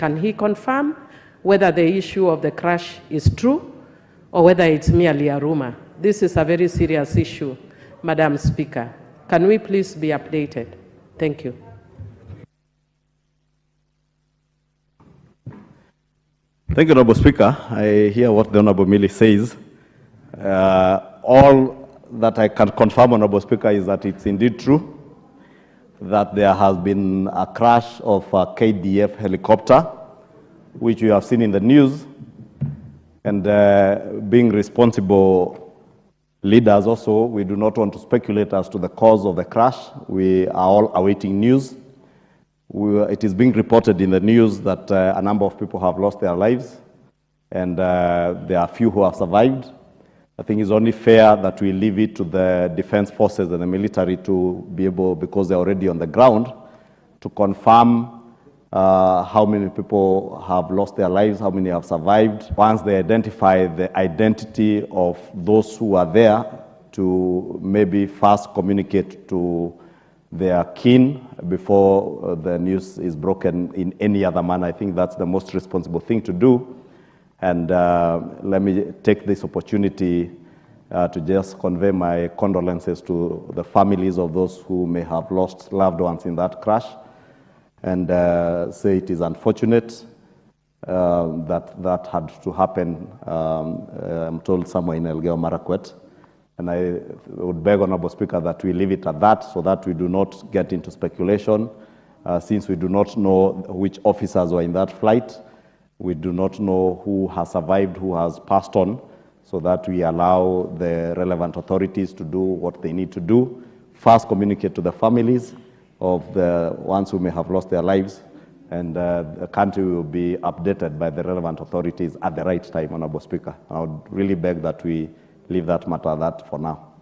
Can he confirm whether the issue of the crash is true or whether it's merely a rumor? This is a very serious issue, Madam Speaker. Can we please be updated? Thank you. Thank you, Honorable Speaker. I hear what the Honorable Millie says. All that I can confirm, Honorable Speaker, is that it's indeed true that there has been a crash of a KDF helicopter, which we have seen in the news. And being responsible leaders also, we do not want to speculate as to the cause of the crash. We are all awaiting news. It is being reported in the news that a number of people have lost their lives, and there are few who have survived. I think it's only fair that we leave it to the defense forces and the military to be able, because they're already on the ground, to confirm how many people have lost their lives, how many have survived. Once they identify the identity of those who are there, to maybe first communicate to their kin before the news is broken in any other manner. I think that's the most responsible thing to do. And let me take this opportunity to just convey my condolences to the families of those who may have lost loved ones in that crash, and say it is unfortunate that had to happen, I'm told, somewhere in Elgeyo, Marakwet. And I would beg, Honorable Speaker, that we leave it at that, so that we do not get into speculation. Since we do not know which officers were in that flight, we do not know who has survived, who has passed on, so that we allow the relevant authorities to do what they need to do. First, communicate to the families of the ones who may have lost their lives, and the country will be updated by the relevant authorities at the right time, Honorable Speaker. I would really beg that we leave that matter at that for now.